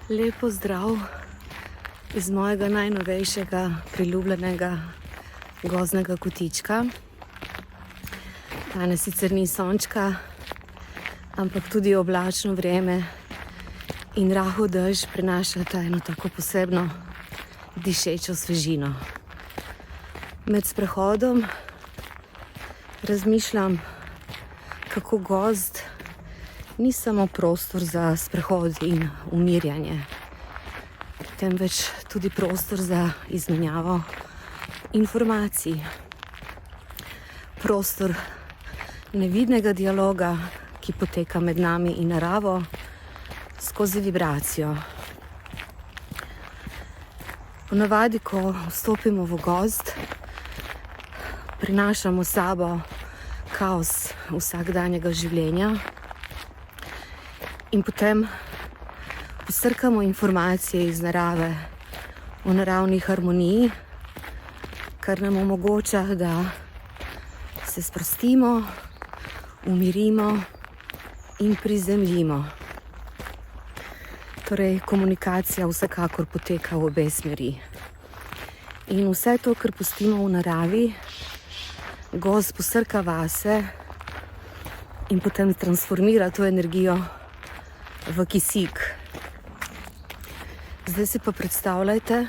Lep pozdrav iz mojega najnovejšega priljubljenega gozdnega kotička. Danes sicer ni sončka, ampak tudi oblačno vreme in rahel dež prinašata eno tako posebno dišečo svežino. Med sprehodom razmišljam, kako gozd ni samo prostor za sprehod in umirjanje, temveč tudi prostor za izmenjavo informacij. Prostor nevidnega dialoga, ki poteka med nami in naravo skozi vibracijo. Ponavadi, ko vstopimo v gozd, prinašamo s sabo kaos vsakdanjega življenja in potem posrkamo informacije iz narave o naravni harmoniji, kar nam omogoča, da se sprostimo, umirimo in prizemljimo. Torej, komunikacija vsekakor poteka v obe smeri. In vse to, kar pustimo v naravi, gozd posrka vase in potem transformira to energijo v kisik. Zdaj si pa predstavljajte,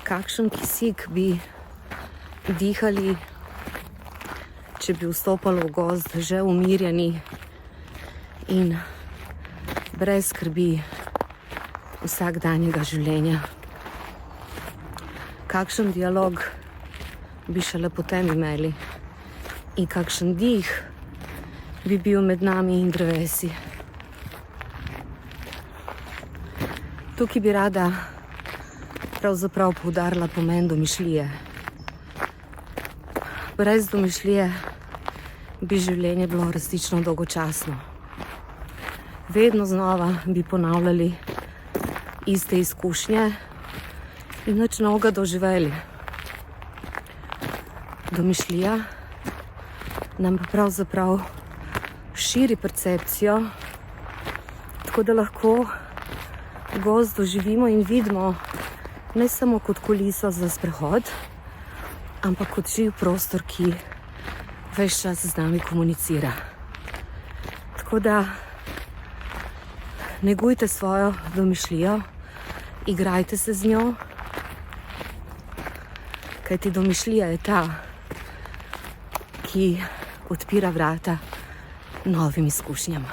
kakšen kisik bi dihali, če bi vstopali v gozd že umirjeni in brez skrbi vsakdanjega življenja. Kakšen dialog bi šele potem imeli in kakšen dih bi bil med nami in drevesi. Tukaj bi rada pravzaprav poudarila pomen domišljije. Brez domišljije bi življenje bilo resnično dolgočasno. Vedno znova bi ponavljali iste izkušnje in nič novega doživeli. Domišljija nam pa pravzaprav širi percepcijo, tako da lahko gozd doživimo in vidimo ne samo kot kuliso za sprehod, ampak kot živ prostor, ki ves čas z nami komunicira. Tako da negujte svojo domišljijo, igrajte se z njo, kajti domišljija je ta, ki odpira vrata novim izkušnjam.